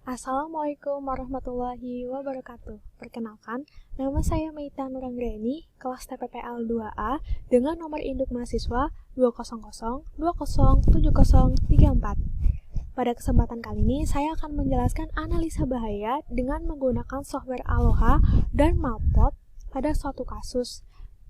Assalamualaikum warahmatullahi wabarakatuh. Perkenalkan, nama saya Meita Nuranggreni, kelas TPPL 2A dengan nomor induk mahasiswa 200207034. Pada kesempatan kali ini, saya akan menjelaskan analisa bahaya dengan menggunakan software Aloha dan Malpot pada suatu kasus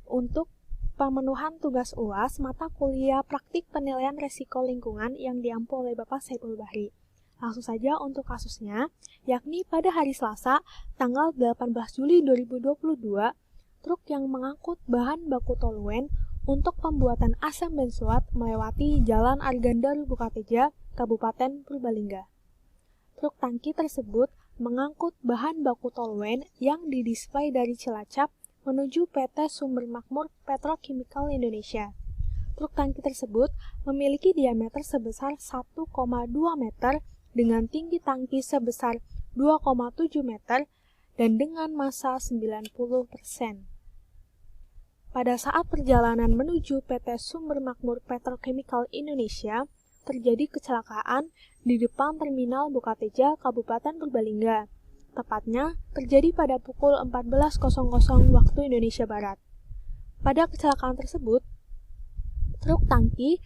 untuk pemenuhan tugas UAS mata kuliah praktik penilaian resiko lingkungan yang diampu oleh Bapak Saiful Bahri. Langsung saja untuk kasusnya, yakni pada hari Selasa, tanggal 18 Juli 2022, truk yang mengangkut bahan baku toluen untuk pembuatan asam benzoat melewati Jalan Arganda Bukateja, Kabupaten Purbalingga. Truk tangki tersebut mengangkut bahan baku toluen yang didisplay dari Cilacap menuju PT Sumber Makmur Petrochemical Indonesia. Truk tangki tersebut memiliki diameter sebesar 1,2 meter dengan tinggi tangki sebesar 2,7 meter dan dengan massa 90%. Pada saat perjalanan menuju PT Sumber Makmur Petrochemical Indonesia, terjadi kecelakaan di depan Terminal Bukateja, Kabupaten Purbalingga. Tepatnya terjadi pada pukul 14.00 waktu Indonesia Barat. Pada kecelakaan tersebut, truk tangki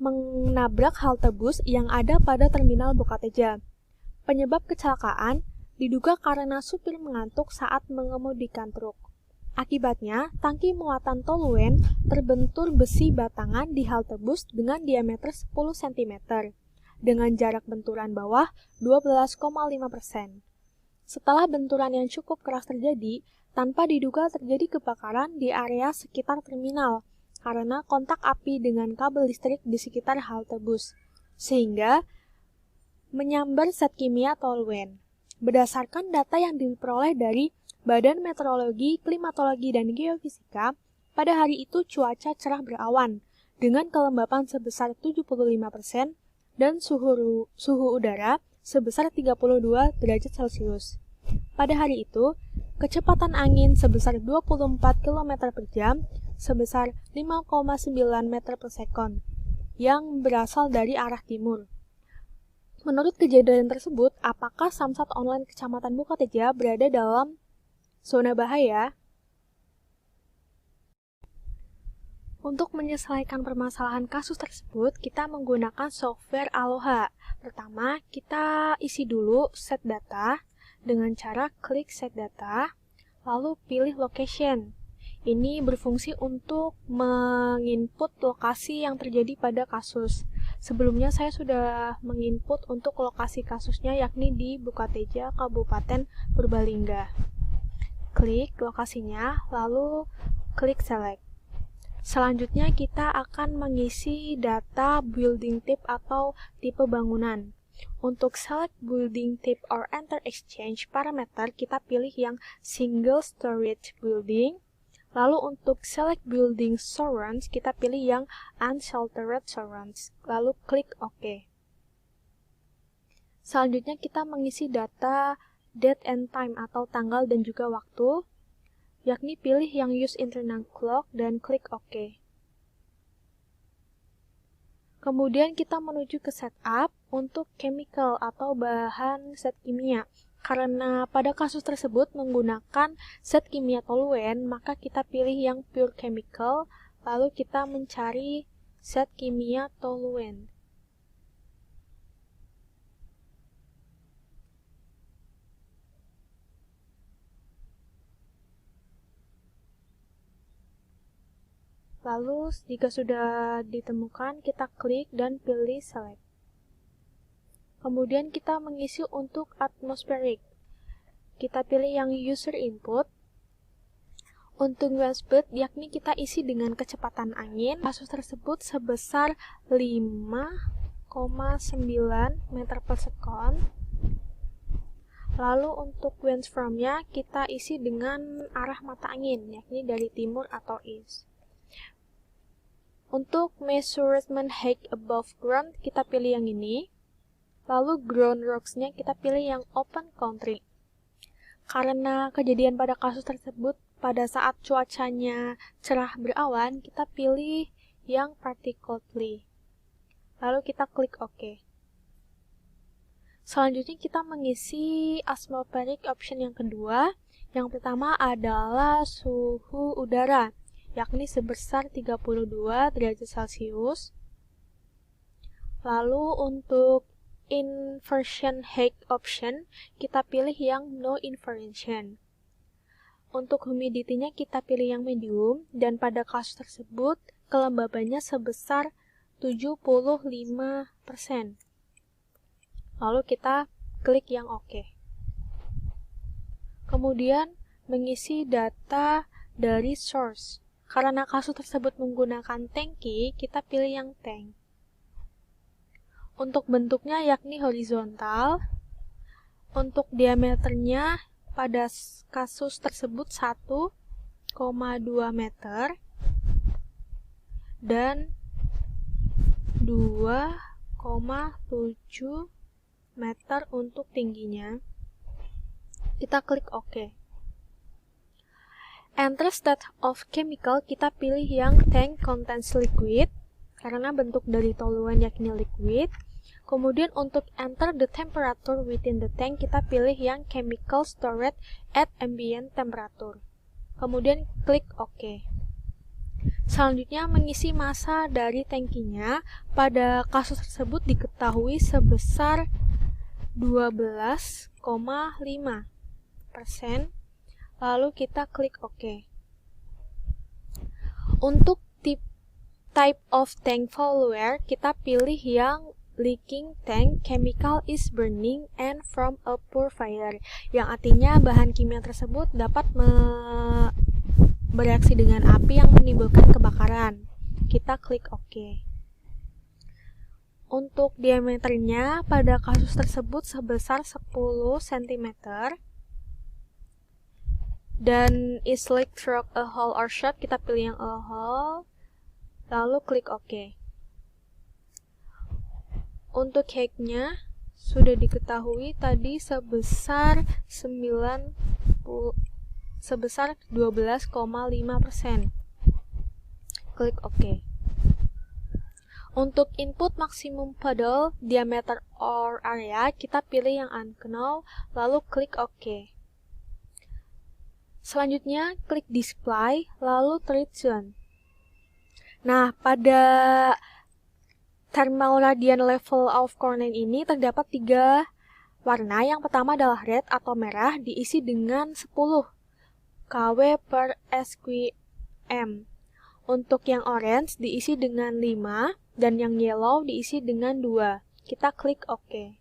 menabrak halte bus yang ada pada Terminal Bukateja. Penyebab kecelakaan diduga karena supir mengantuk saat mengemudikan truk. Akibatnya, tangki muatan toluen terbentur besi batangan di halte bus dengan diameter 10 cm, dengan jarak benturan bawah 12,5%. Setelah benturan yang cukup keras terjadi, tanpa diduga terjadi kebakaran di area sekitar terminal, karena kontak api dengan kabel listrik di sekitar halte bus, sehingga menyambar zat kimia toluen. Berdasarkan data yang diperoleh dari Badan Meteorologi, Klimatologi, dan Geofisika, pada hari itu cuaca cerah berawan, dengan kelembapan sebesar 75% dan suhu udara sebesar 32 derajat Celcius. Pada hari itu, kecepatan angin sebesar 24 km per jam, sebesar 5,9 meter per sekon, yang berasal dari arah timur. Menurut kejadian tersebut, apakah Samsat Online Kecamatan Bukateja berada dalam zona bahaya? Untuk menyelesaikan permasalahan kasus tersebut, kita menggunakan software Aloha. Pertama, kita isi dulu set data dengan cara klik set data, lalu pilih location. Ini berfungsi untuk menginput lokasi yang terjadi pada kasus. Sebelumnya saya sudah menginput untuk lokasi kasusnya yakni di Bukateja, Kabupaten Purbalingga. Klik lokasinya, lalu klik select. Selanjutnya kita akan mengisi data building type atau tipe bangunan. Untuk select building type or enter exchange parameter, kita pilih yang single storage building. Lalu untuk select building surrounds, kita pilih yang unsheltered surrounds. Lalu klik OK. Selanjutnya kita mengisi data date and time atau tanggal dan juga waktu, yakni pilih yang use internal clock dan klik OK. Kemudian kita menuju ke setup untuk chemical atau bahan zat kimia. Karena pada kasus tersebut menggunakan zat kimia toluen, maka kita pilih yang pure chemical, lalu kita mencari zat kimia toluen. Lalu jika sudah ditemukan, kita klik dan pilih select. Kemudian kita mengisi untuk atmospheric. Kita pilih yang user input. Untuk wind speed, yakni kita isi dengan kecepatan angin. Kasus tersebut sebesar 5,9 meter per sekon. Lalu untuk winds from-nya kita isi dengan arah mata angin, yakni dari timur atau east. Untuk measurement height above ground, kita pilih yang ini. Lalu ground rocks-nya kita pilih yang open country. Karena kejadian pada kasus tersebut pada saat cuacanya cerah berawan, kita pilih yang particularly. Lalu kita klik OK. Selanjutnya kita mengisi atmospheric option yang kedua. Yang pertama adalah suhu udara, yakni sebesar 32 derajat Celcius. Lalu untuk inversion height option, kita pilih yang no inversion. Untuk humidity-nya kita pilih yang medium, dan pada kasus tersebut kelembabannya sebesar 75%. Lalu kita klik yang OK. Kemudian mengisi data dari source. Karena kasus tersebut menggunakan tangki, kita pilih yang tank. Untuk bentuknya yakni horizontal. Untuk diameternya pada kasus tersebut 1,2 meter dan 2,7 meter untuk tingginya. Kita klik OK. Enter state of chemical, kita pilih yang tank contains liquid karena bentuk dari toluan yakni liquid. Kemudian untuk enter the temperature within the tank, kita pilih yang chemical stored at ambient temperature. Kemudian klik OK. Selanjutnya mengisi massa dari tangkinya. Pada kasus tersebut diketahui sebesar 12,5%. Lalu kita klik OK. Untuk type of tank follower, kita pilih yang leaking tank, chemical is burning and from a poor fire, yang artinya bahan kimia tersebut dapat bereaksi dengan api yang menimbulkan kebakaran. Kita klik OK. Untuk diameternya pada kasus tersebut sebesar 10 cm dan is leaked through a hole or shot, kita pilih yang a hole, lalu klik OK. Untuk height-nya sudah diketahui tadi sebesar 12,5%. Klik OK. Untuk input maksimum puddle diameter or area, kita pilih yang unknown, lalu klik OK. Selanjutnya klik display, lalu treat zone. Nah, pada thermal radiant level of cornet ini terdapat 3 warna. Yang pertama adalah red atau merah, diisi dengan 10 kW per SQM. Untuk yang orange diisi dengan 5 dan yang yellow diisi dengan 2. Kita klik OK.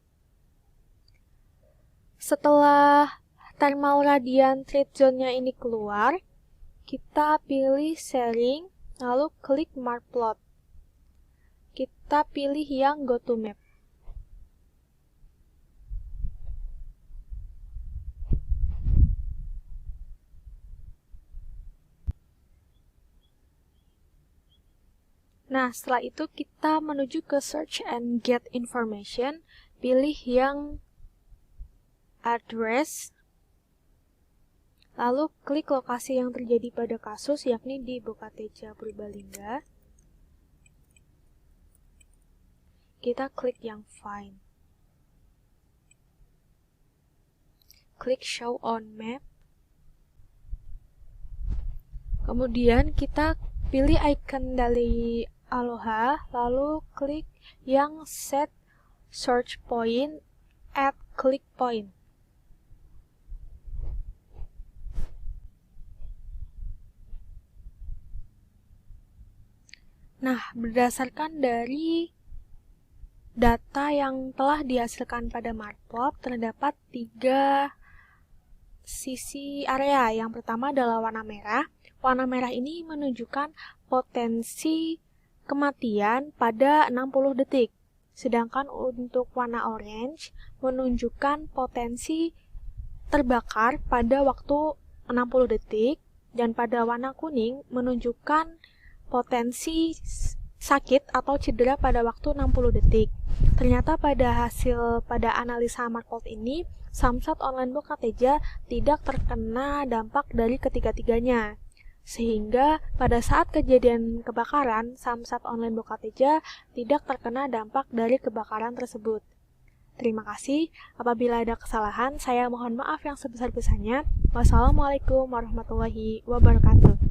Setelah thermal radiant treat zone-nya ini keluar, kita pilih sharing, lalu klik mark plot. Kita pilih yang go to map. Nah, setelah itu kita menuju ke search and get information, pilih yang address, lalu klik lokasi yang terjadi pada kasus, yakni di Bokateja, Purbalingga. Kita klik yang find. Klik show on map. Kemudian kita pilih icon dari Aloha, lalu klik yang set search point at click point. Nah, berdasarkan dari data yang telah dihasilkan pada markplot, terdapat 3 sisi area. Yang pertama adalah warna merah. Warna merah ini menunjukkan potensi kematian pada 60 detik. Sedangkan untuk warna orange menunjukkan potensi terbakar pada waktu 60 detik. Dan pada warna kuning menunjukkan potensi sakit atau cedera pada waktu 60 detik. Ternyata pada analisa markplot ini, Samsat Online Bokateja tidak terkena dampak dari ketiga-tiganya. Sehingga pada saat kejadian kebakaran, Samsat Online Bokateja tidak terkena dampak dari kebakaran tersebut. Terima kasih. Apabila ada kesalahan, saya mohon maaf yang sebesar-besarnya. Wassalamualaikum warahmatullahi wabarakatuh.